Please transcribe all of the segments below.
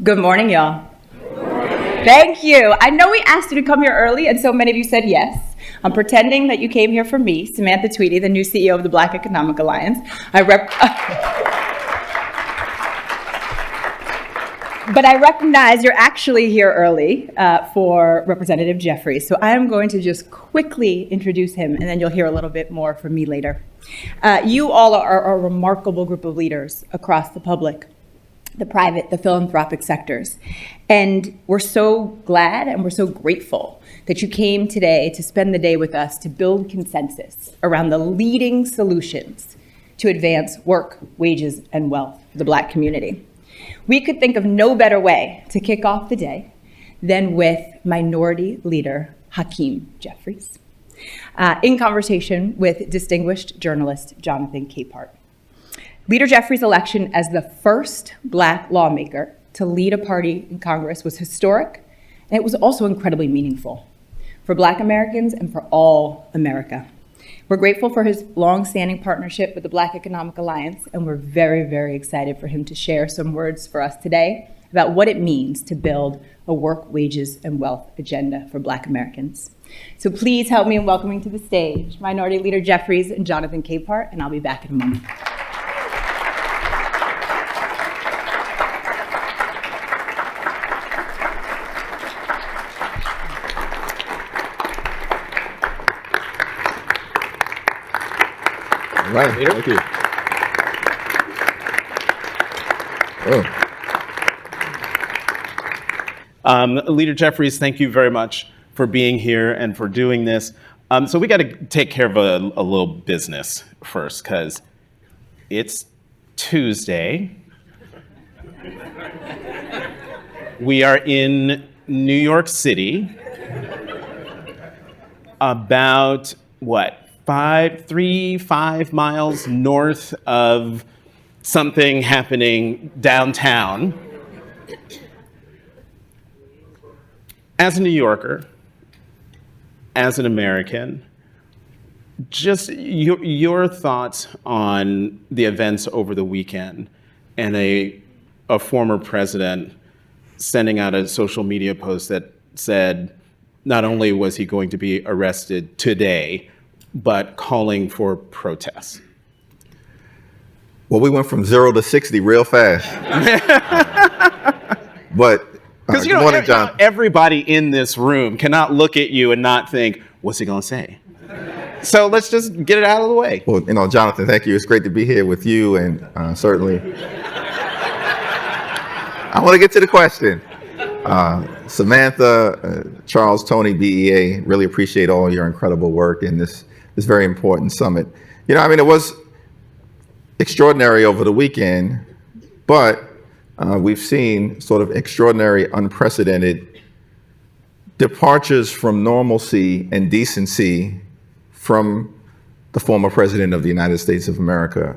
Good morning, y'all. Thank you. I know we asked you to come here early, and so many of you said yes. I'm pretending that you came here for me, Samantha Tweedy, the new CEO of the Black Economic Alliance. But I recognize you're actually here early for Representative Jeffries. So I am going to just quickly introduce him, and then you'll hear a little bit more from me later. You all are a remarkable group of leaders across the public, the private, the philanthropic sectors. And we're so glad and we're so grateful that you came today to spend the day with us to build consensus around the leading solutions to advance work, wages, and wealth for the Black community. We could think of no better way to kick off the day than with Minority Leader Hakeem Jeffries, in conversation with distinguished journalist Jonathan Capehart. Leader Jeffries' election as the first Black lawmaker to lead a party in Congress was historic, and it was also incredibly meaningful for Black Americans and for all America. We're grateful for his long-standing partnership with the Black Economic Alliance, and we're very, very excited for him to share some words for us today about what it means to build a work, wages, and wealth agenda for Black Americans. So please help me in welcoming to the stage Minority Leader Jeffries and Jonathan Capehart, and I'll be back in a moment. All right, thank you. Leader Jeffries, thank you very much for being here and for doing this. So we got to take care of a little business first, because it's Tuesday. We are in New York City, about, 5 miles north of something happening downtown. As a New Yorker, as an American, just your thoughts on the events over the weekend and a former president sending out a social media post that said not only was he going to be arrested today, but calling for protests. Well, we went from 0 to 60 real fast. But because everybody in this room cannot look at you and not think, what's he going to say? So let's just get it out of the way. Well, Jonathan, thank you. It's great to be here with you, and certainly I want to get to the question. Samantha, Charles, Tony, BEA, really appreciate all your incredible work in this very important summit. It was extraordinary over the weekend, but we've seen sort of extraordinary, unprecedented departures from normalcy and decency from the former president of the United States of America.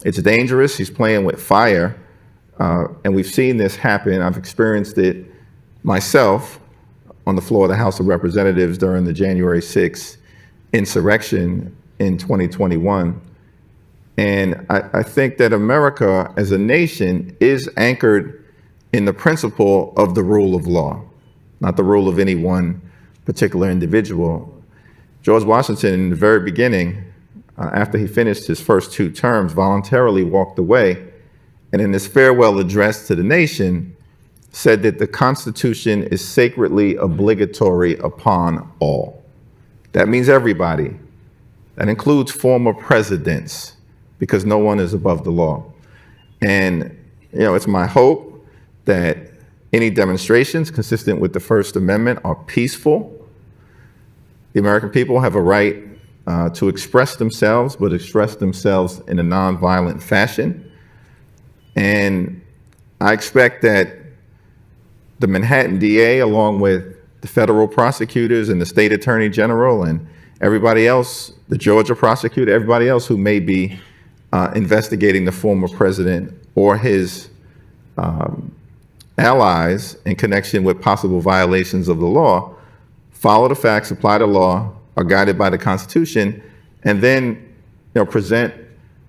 It's dangerous. He's playing with fire, and we've seen this happen. I've experienced it myself on the floor of the House of Representatives during the January 6th insurrection in 2021. And I think that America as a nation is anchored in the principle of the rule of law, not the rule of any one particular individual. George Washington, in the very beginning, after he finished his first 2 terms, voluntarily walked away, and in his farewell address to the nation, said that the Constitution is sacredly obligatory upon all. That means everybody. That includes former presidents, because no one is above the law. And, it's my hope that any demonstrations consistent with the First Amendment are peaceful. The American people have a right to express themselves, but express themselves in a nonviolent fashion. And I expect that the Manhattan DA, along with the federal prosecutors and the state attorney general and everybody else, the Georgia prosecutor, everybody else who may be investigating the former president or his allies in connection with possible violations of the law, follow the facts, apply the law, are guided by the Constitution, and then present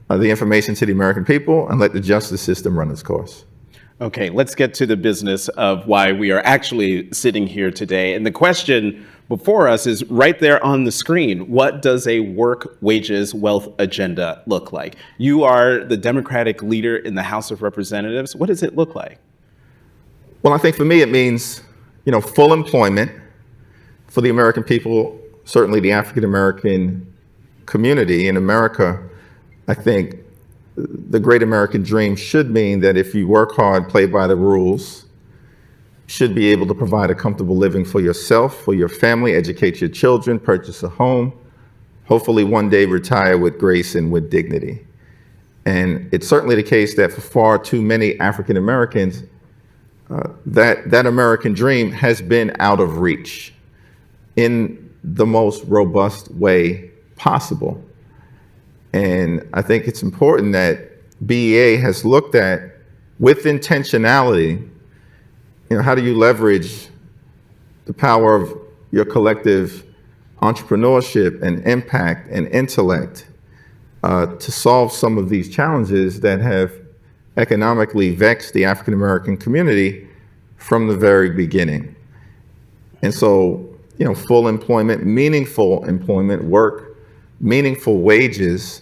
the information to the American people and let the justice system run its course. Okay, let's get to the business of why we are actually sitting here today. And the question before us is right there on the screen. What does a work, wages, wealth agenda look like? You are the Democratic leader in the House of Representatives. What does it look like? Well, I think for me, it means, full employment for the American people, certainly the African American community in America. I think the great American dream should mean that if you work hard, play by the rules, should be able to provide a comfortable living for yourself, for your family, educate your children, purchase a home, hopefully one day retire with grace and with dignity. And it's certainly the case that for far too many African Americans, that American dream has been out of reach in the most robust way possible. And I think it's important that BEA has looked at, with intentionality, how do you leverage the power of your collective entrepreneurship and impact and intellect to solve some of these challenges that have economically vexed the African American community from the very beginning. And so, full employment, meaningful employment, work, meaningful wages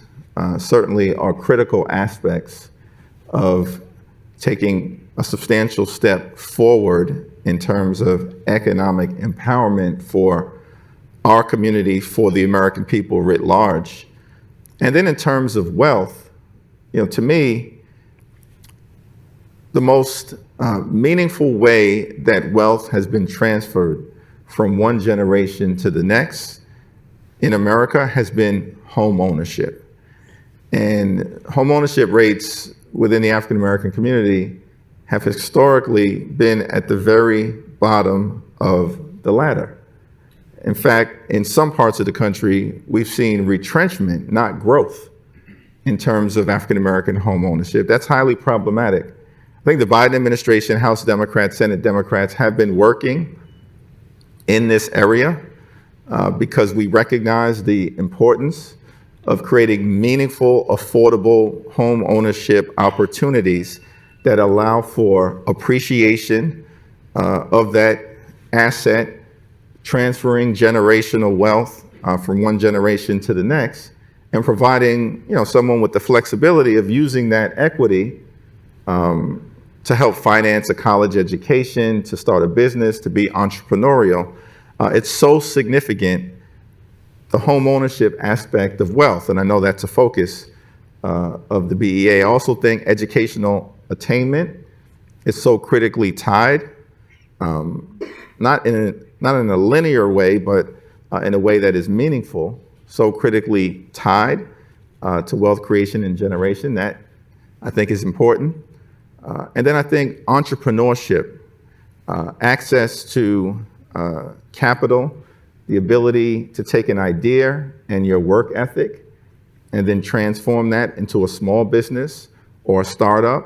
certainly are critical aspects of taking a substantial step forward in terms of economic empowerment for our community, for the American people writ large. And then in terms of wealth, to me, the most meaningful way that wealth has been transferred from one generation to the next in America has been home ownership. And home ownership rates within the African American community have historically been at the very bottom of the ladder. In fact, in some parts of the country, we've seen retrenchment, not growth, in terms of African American home ownership. That's highly problematic. I think the Biden administration, House Democrats, Senate Democrats have been working in this area because we recognize the importance of creating meaningful, affordable home ownership opportunities that allow for appreciation of that asset, transferring generational wealth from one generation to the next, and providing someone with the flexibility of using that equity to help finance a college education, to start a business, to be entrepreneurial. It's so significant, the home ownership aspect of wealth, and I know that's a focus of the BEA. I also think educational attainment is so critically tied, not in a linear way, but in a way that is meaningful, so critically tied to wealth creation and generation. That I think is important. And then I think entrepreneurship, access to capital, the ability to take an idea and your work ethic and then transform that into a small business or a startup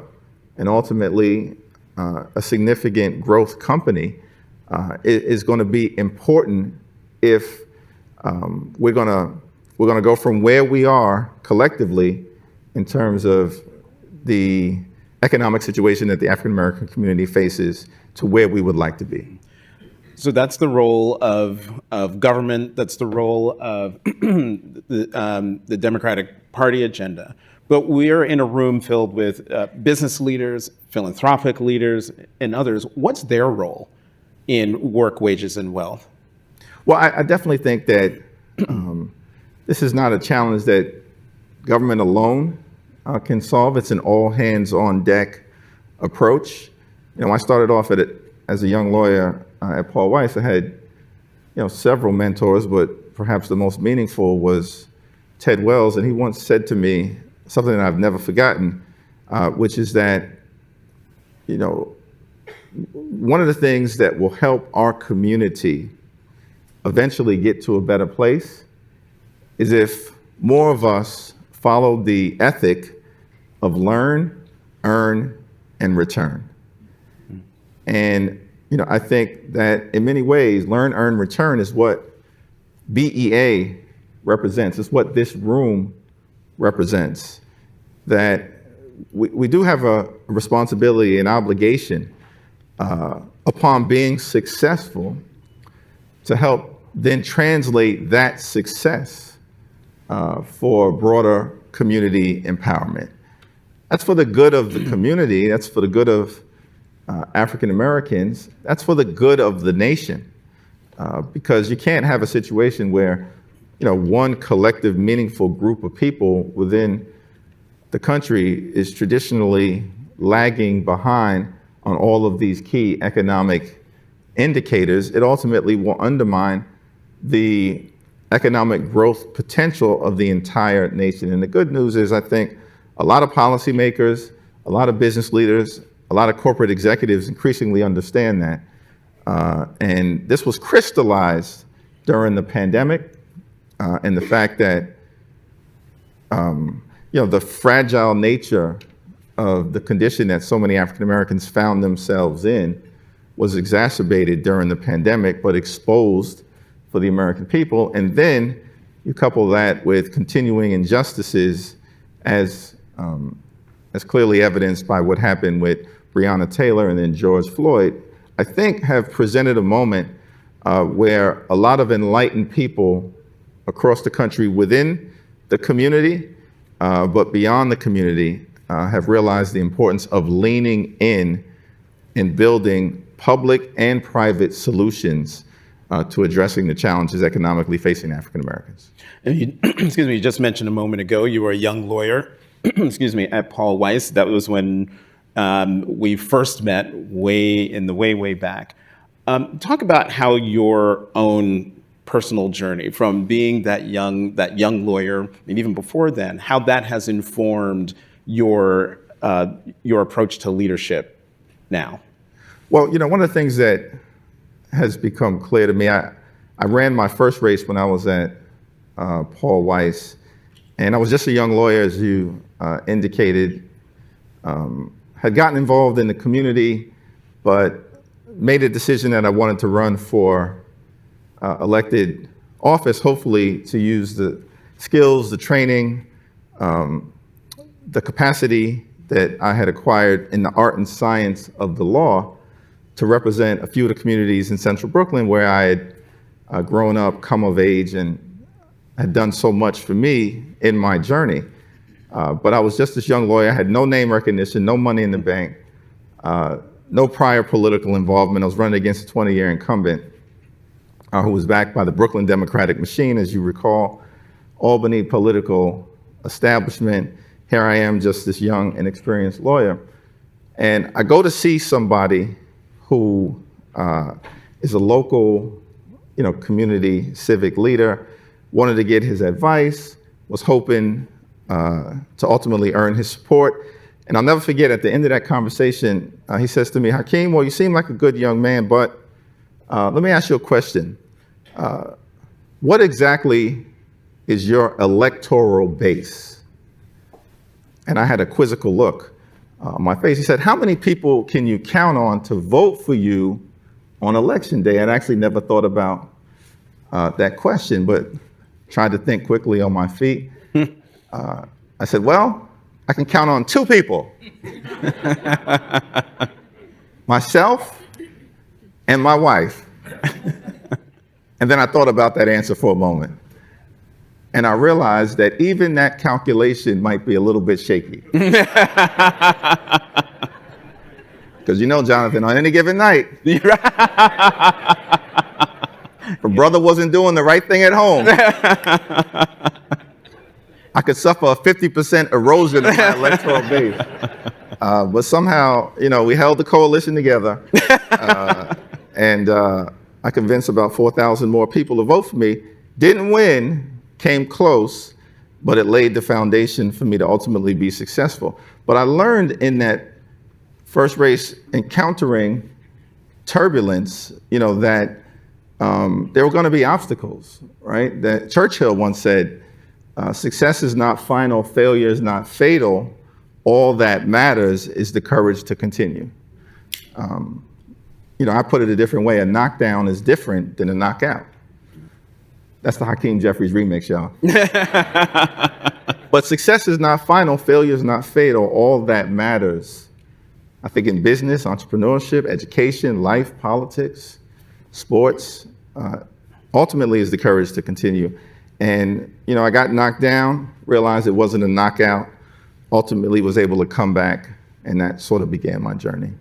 and ultimately a significant growth company is going to be important if we're going to go from where we are collectively in terms of the economic situation that the African American community faces to where we would like to be. So that's the role of government. That's the role of the Democratic Party agenda. But we're in a room filled with business leaders, philanthropic leaders, and others. What's their role in work, wages, and wealth? Well, I definitely think that this is not a challenge that government alone can solve. It's an all-hands-on-deck approach. I started off as a young lawyer at Paul Weiss. I had, several mentors, but perhaps the most meaningful was Ted Wells, and he once said to me something that I've never forgotten, which is that, one of the things that will help our community eventually get to a better place is if more of us follow the ethic of learn, earn, and return. And, I think that in many ways, learn, earn, return is what BEA represents. It's what this room represents. That we do have a responsibility and obligation upon being successful to help then translate that success for broader community empowerment. That's for the good of the community. That's for the good of African Americans. That's for the good of the nation. Because you can't have a situation where, one collective, meaningful group of people within the country is traditionally lagging behind on all of these key economic indicators. It ultimately will undermine the economic growth potential of the entire nation. And the good news is, I think a lot of policymakers, a lot of business leaders, a lot of corporate executives increasingly understand that. And this was crystallized during the pandemic, and the fact that the fragile nature of the condition that so many African Americans found themselves in was exacerbated during the pandemic, but exposed for the American people. And then you couple that with continuing injustices, as clearly evidenced by what happened with Breonna Taylor and then George Floyd, I think have presented a moment where a lot of enlightened people across the country, within the community, but beyond the community, have realized the importance of leaning in and building public and private solutions to addressing the challenges economically facing African Americans. And you, excuse me, you just mentioned a moment ago you were a young lawyer, excuse me, at Paul Weiss. That was when we first met way back. Talk about how your own personal journey from being that young lawyer, and even before then, how that has informed your approach to leadership now. Well, one of the things that has become clear to me, I ran my first race when I was at Paul Weiss, and I was just a young lawyer, as you indicated, had gotten involved in the community, but made a decision that I wanted to run for elected office, hopefully to use the skills, the training, the capacity that I had acquired in the art and science of the law to represent a few of the communities in central Brooklyn where I had grown up, come of age, and had done so much for me in my journey. But I was just this young lawyer. I had no name recognition, no money in the bank, no prior political involvement. I was running against a 20-year incumbent who was backed by the Brooklyn Democratic machine, as you recall, Albany political establishment. Here I am, just this young, inexperienced lawyer. And I go to see somebody who is a local, community civic leader, wanted to get his advice, was hoping to ultimately earn his support. And I'll never forget, at the end of that conversation, he says to me, "Hakeem, well, you seem like a good young man, but let me ask you a question. What exactly is your electoral base?" And I had a quizzical look on my face. He said, "How many people can you count on to vote for you on election day?" I'd actually never thought about that question, but tried to think quickly on my feet. I said, "Well, I can count on two people, myself and my wife." And then I thought about that answer for a moment. And I realized that even that calculation might be a little bit shaky. Because Jonathan, on any given night, if a brother wasn't doing the right thing at home, I could suffer a 50% erosion of my electoral base. But somehow, we held the coalition together, and I convinced about 4,000 more people to vote for me. Didn't win, came close, but it laid the foundation for me to ultimately be successful. But I learned in that first race, encountering turbulence, that there were going to be obstacles, right? That Churchill once said, "Success is not final, failure is not fatal. All that matters is the courage to continue." I put it a different way. A knockdown is different than a knockout. That's the Hakeem Jeffries remix, y'all. But success is not final, failure is not fatal. All that matters, I think, in business, entrepreneurship, education, life, politics, sports, ultimately is the courage to continue. And, I got knocked down, realized it wasn't a knockout, ultimately was able to come back, and that sort of began my journey.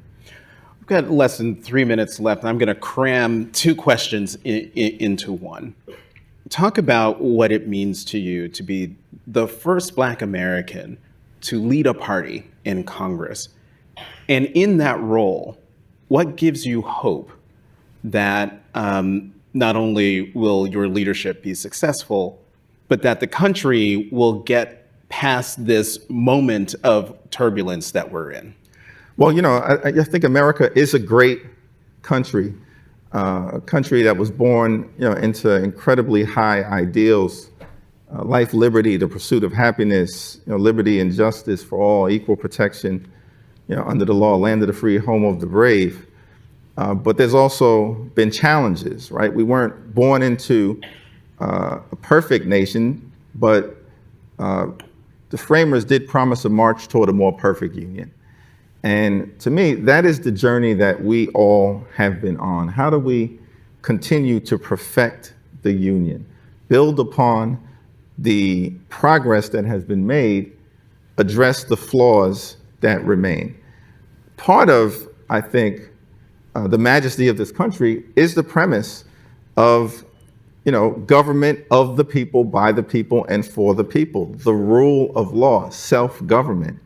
We've got less than 3 minutes left. I'm going to cram 2 questions into one. Talk about what it means to you to be the first Black American to lead a party in Congress. And in that role, what gives you hope that not only will your leadership be successful, but that the country will get past this moment of turbulence that we're in? Well, I think America is a great country, a country that was born, into incredibly high ideals, life, liberty, the pursuit of happiness, liberty and justice for all, equal protection, under the law, land of the free, home of the brave. But there's also been challenges, right? We weren't born into a perfect nation, but the framers did promise a march toward a more perfect union. And to me, that is the journey that we all have been on. How do we continue to perfect the union, build upon the progress that has been made, address the flaws that remain? Part of, I think, the majesty of this country is the premise of, government of the people, by the people, and for the people, the rule of law, self-government.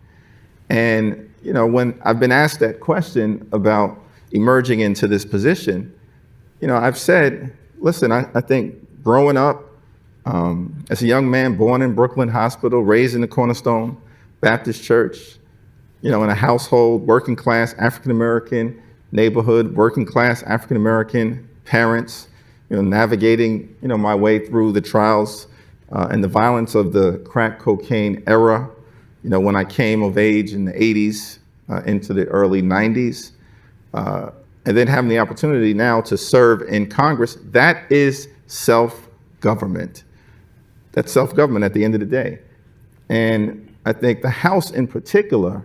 And, when I've been asked that question about emerging into this position, I've said, listen, I think growing up as a young man born in Brooklyn Hospital, raised in the Cornerstone Baptist Church, in a household, working class, African-American neighborhood, working class, African-American parents, navigating, my way through the trials and the violence of the crack cocaine era, when I came of age in the 80s into the early 90s, and then having the opportunity now to serve in Congress, that is self-government. That's self-government at the end of the day. And I think the House in particular,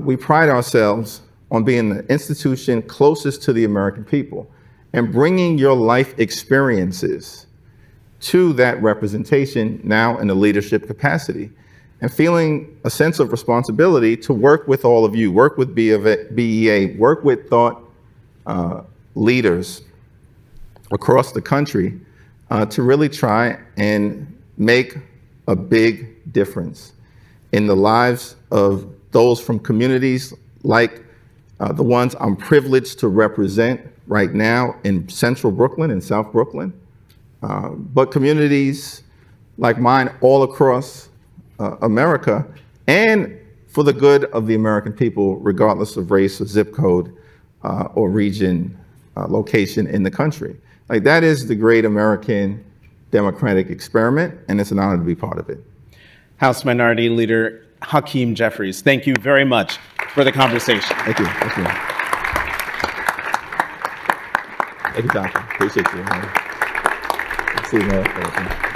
we pride ourselves on being the institution closest to the American people and bringing your life experiences to that representation now in a leadership capacity, and feeling a sense of responsibility to work with all of you, work with BEA, work with thought leaders across the country to really try and make a big difference in the lives of those from communities like the ones I'm privileged to represent right now in Central Brooklyn and South Brooklyn, but communities like mine all across America, and for the good of the American people, regardless of race or zip code or region, location in the country. Like, that is the great American democratic experiment, and it's an honor to be part of it. House Minority Leader Hakeem Jeffries, thank you very much for the conversation. Thank you. Thank you. Thank you, Doctor. Appreciate you. See you, man.